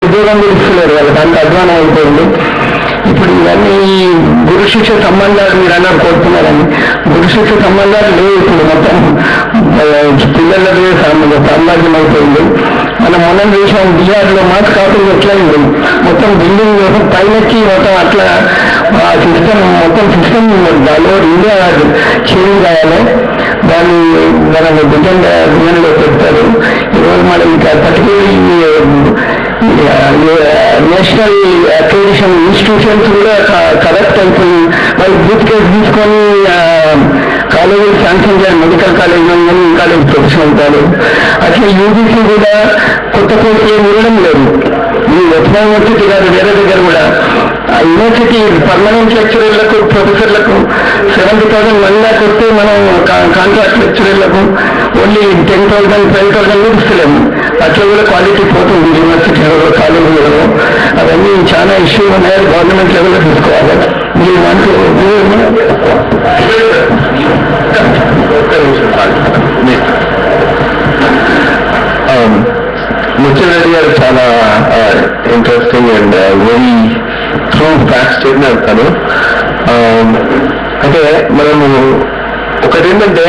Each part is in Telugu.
ఉద్యోగం కూడా ఇస్తున్నారు, వాళ్ళకి అంత అధ్వానం అయిపోయింది. ఇప్పుడు ఇవన్నీ గురు శిక్ష సంబంధాలు మీరు అన్నారు కోరుతున్నారని, గురు శిక్ష సంబంధాలు లేవు ఇప్పుడు. మొత్తం పిల్లలదే సామ్రాజ్యం అయిపోయింది. మనం మొన్న చూసాం బీహార్లో మాస్ కాకుండా ఎట్లా ఉంది, మొత్తం బిల్డింగ్ పైనకి మొత్తం అట్లా ఆ సిస్టమ్ మొత్తం సిస్టమ్ దానిలో ఇండియా చేంజ్ కావాలి. దాన్ని మనం డిజైన్లో పెడతారు. ఈరోజు మనం ఇంకా పర్టికులర్ నేషనల్ అక్రెడిషన్ ఇన్స్టిట్యూషన్స్ కూడా కరెక్ట్ అయిపోయి వాళ్ళు బూత్ కేసు తీసుకొని కాలేజీలు శాంక్షన్ చేయాలి. Medical college, engineering college, professional college. అట్లా యూజీసీ కూడా కొత్త కోర్సు ఏమి ఉండడం లేదు. ఈ ఉస్మానియా యూనివర్సిటీ కాదు, వేరే దగ్గర కూడా యూనివర్సిటీ పర్మనెంట్ లెక్చరర్లకు, ప్రొఫెసర్లకు 70,000 మంది దాకా వస్తే మనం కాంట్రాక్ట్ లెక్చరర్లకు ఓన్లీ 10,000, 12,000 కూడా ఇస్తలేము. అట్లా కూడా క్వాలిటీ పోతుంది యూనివర్సిటీలో, కాలేజీలలో. అవన్నీ చాలా ఇష్యూ ఉన్నాయి, గవర్నమెంట్ లెవెల్లో తీసుకోవాలి. మీరు అంటూ ముత్యారెడ్డి గారు చాలా interesting and very true facts చెప్పినారు తను. అంటే మనము ఒకటేంటంటే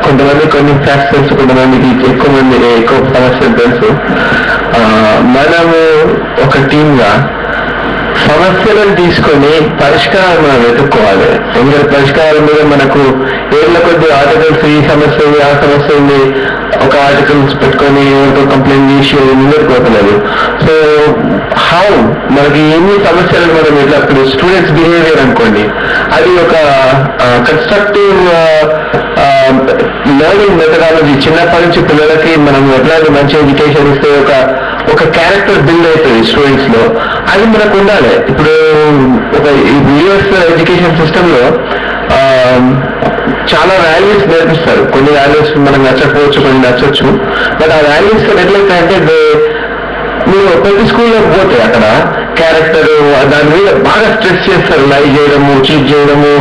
కొంతమంది కొన్ని ఫ్యాక్ట్స్ తెలుసు, కొంతమందికి ఎక్కువ సమస్యలు తెలుసు. మనము ఒక టీమ్గా సమస్యలను తీసుకొని పరిష్కారం మనం వెతుక్కోవాలి. ఎందుకంటే పరిష్కారం మీద మనకు ఏళ్ళ కొద్ది ఆర్టికల్స్, ఈ సమస్య ఉంది, ఆ సమస్య ఉంది, ఒక ఆర్టికల్స్ పెట్టుకొని ఎవరితో కంప్లైంట్ చేసి ముందుకుపోతున్నారు. సో హౌ మనకి ఎన్ని సమస్యలను మనం ఇట్లా ఇప్పుడు స్టూడెంట్స్ బిహేవియర్ అనుకోండి, అది ఒక కన్స్ట్రక్టివ్ లెర్నింగ్ మెథడాలజీ. చిన్నప్పటి నుంచి పిల్లలకి మనం ఎట్లాంటి మంచి ఎడ్యుకేషన్ ఇస్తే ఒక క్యారెక్టర్ బిల్డ్ అవుతుంది స్టూడెంట్స్ లో, అది మనకు ఉండాలి. ఇప్పుడు ఒక యూఎస్ ఎడ్యుకేషన్ సిస్టమ్ లో చాలా వాల్యూస్ నేర్పిస్తారు. కొన్ని వాల్యూస్ మనకు నచ్చకపోవచ్చు, కొన్ని నచ్చవచ్చు. బట్ ఆ వాల్యూస్ ఎట్లయితే మీరు ప్రతి స్కూల్లో పోతే అక్కడ క్యారెక్టర్ దాని మీద బాగా స్ట్రెస్ చేస్తారు. లై చేయడము, చీట్ చేయడము,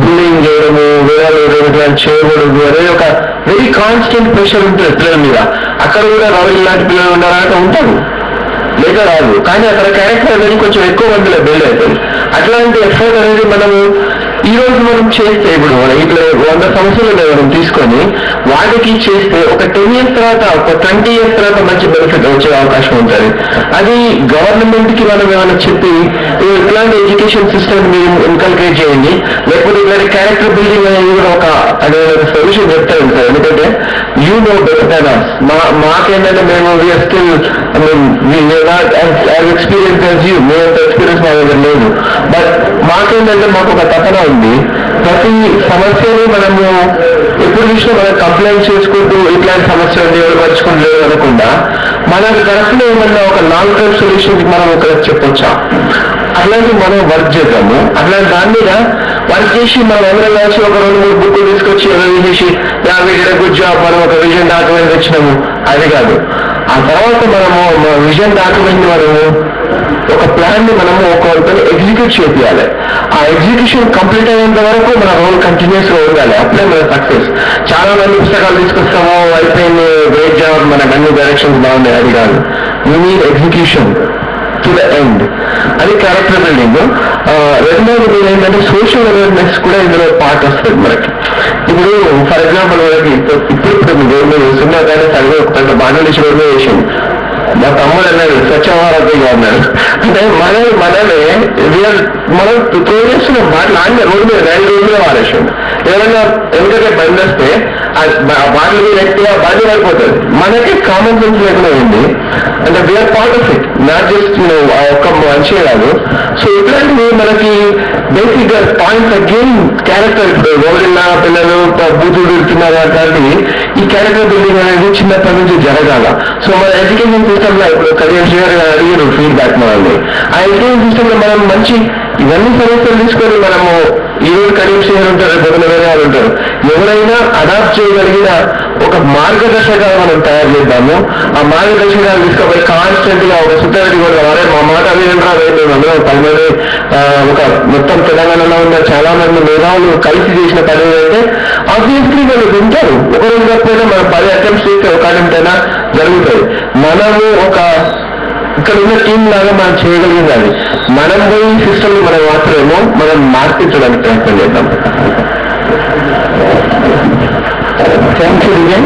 బుల్లింగ్ చేయడము, వేరే చేయకూడదు అనేది ఒక వెరీ కాన్స్టెంట్ ప్రెషర్ ఉంటుంది పిల్లల మీద. అక్కడ కూడా రౌడీ లాంటి పిల్లలు ఉన్నారంటే ఉంటారు, లేక రాదు. కానీ అక్కడ క్యారెక్టర్ అనేది కొంచెం ఎక్కువ మందిలో బిల్డ్ అవుతుంది. అట్లాంటి ఎఫర్ట్ అనేది మనము ఈ రోజు మనం చేస్తే, ఇప్పుడు ఇట్లా 100 సంవత్సరాలు మనం తీసుకొని వాటికి చేస్తే ఒక 10 years తర్వాత, ఒక 20 years తర్వాత మంచి బెనిఫిట్ వచ్చే అవకాశం ఉంటుంది. అది గవర్నమెంట్ కి మనం ఏమైనా చెప్పి ఇట్లాంటి ఎడ్యుకేషన్ సిస్టమ్ మీరు ఇన్కల్కేట్ చేయండి, లేకపోతే ఇట్లాంటి క్యారెక్టర్ బిల్డింగ్ అనేది కూడా ఒక అదే సొల్యూషన్ చెప్తారు సార్. ఎందుకంటే యూ నో బెటర్ దాన్ అస్. మాకేంటంటే మేము ఎక్స్పీరియన్స్ ఎక్స్పీరియన్స్ మా దగ్గర లేదు. బట్ మాకేంటంటే మాకు ఒక తపన ఉంది. ప్రతి సమస్యని మనము ఎప్పుడు చూసినా మనం కంప్లైంట్ చేసుకుంటూ ఇట్లాంటి సమస్యలు నిలబరుచుకుంటలేదు అనకుండా మనకు కరెక్ట్గా ఏమన్నా ఒక లాంగ్ టర్మ్ సొల్యూషన్ మనం ఒక చెప్పొచ్చా, అట్లాంటి మనం వర్క్ చేద్దాము. అట్లాంటి దాని మీద వర్క్ చేసి మనం ఎవరైనా కలిసి ఒక 2-3 బుక్లు తీసుకొచ్చి ఎవరైనా చేసి గుడ్ జాబ్ మనం ఒక విజన్ డాక్యుమెంట్ తెచ్చినాము, అది కాదు. ఆ తర్వాత మనము విజన్ డాక్యుమెంట్ మనము ఒక ప్లాన్ ని మనము ఒక ఎగ్జిక్యూట్ చేయాలి. ఆ ఎగ్జిక్యూషన్ కంప్లీట్ అయ్యేంత వరకు మన రోల్ కంటిన్యూస్ గా ఉండాలి. అప్పుడే మన సక్సెస్. చాలా మంది పుస్తకాలు తీసుకొస్తాము, అయిపోయింది, గ్రేట్ జాబ్, మనకు అన్ని డైరెక్షన్స్ బాగున్నాయి, అది కాదు. You need execution to the end. అది క్యారెక్టర్ బిల్డింగ్. రెండవది మీరు ఏంటంటే సోషల్ అవేర్నెస్ కూడా ఇందులో పార్ట్ వస్తుంది మనకి. ఇప్పుడు ఫర్ ఎగ్జాంపుల్ మనకి ఇప్పుడు మీరు చూస్తున్నా కానీ సరిగ్గా ఒక పెద్ద బాంగ్లాదేశ్ రోడ్లో వేసింది. మా తమ్ముడు అన్నాడు స్వచ్ఛ భారత్ అన్నాడు. అంటే మనమే మనం చేస్తున్నాం బాటలు ఆడిన రోడ్డు మీద 2 రోజుల్లో వాడేసాం. ఏమన్నా ఎందుకంటే బండి వస్తే ఆ బాటలు మీద ఎక్కువ బండి పడిపోతుంది. మనకి కామన్ సెన్స్ లేకుండా ఉంది. అంటే we're part of it, not just ఒక్క మనిషే కాదు. సో ఇట్లాంటివి మనకి బేసిక్ గా పాయింట్స్ అగైన్ క్యారెక్టర్. ఇప్పుడు రోడ్డున్న పిల్లలు బూతులు తిడుతున్నారు అట్లాంటివి. ఈ క్యారెక్టర్ బిల్డింగ్ అనేది చిన్నప్పటి నుంచి జరగాల. సో మన ఎడ్యుకేషన్ సిస్టమ్ లో ఇప్పుడు కరియర్ అడిగిన ఫీడ్బ్యాక్ మనల్ని ఆ ఎడ్యుకేషన్ సిస్టమ్ లో మనం మంచి ఇవన్నీ సమస్యలు తీసుకొని మనము ఈరోజు కరీం షేర్ ఉంటారు, బదులు వేరే వాళ్ళు ఉంటారు, ఎవరైనా అడాప్ట్ చేయగలిగిన ఒక మార్గదర్శకాలు మనం తయారు చేద్దాము. ఆ మార్గదర్శకాలు తీసుకుపోయి కాన్స్టెంట్ గా ఒక సుతారెడ్డి కూడా వారే మా మాట అభినందన 10 మంది ఒక మొత్తం తెలంగాణలో ఉన్న చాలా మంది మేధావులు కలిసి చేసిన పని ఏంటంటే ఆబ్వియస్లీ వాళ్ళు వింటారు. ఒకరోజు కాకపోయినా మనం 10 అటెంప్ట్స్ చేస్తే ఒక అటెంప్ట్ అయినా జరుగుతుంది. మనము ఒక ఇక్కడ ఉన్న టీం లాగా మనం చేయగలిగింది అది. మనం పోయి సిస్టమ్ మనం మాత్రమేమో మనం మార్పించడానికి ప్రయత్నం చేద్దాం. Thank you Vijay.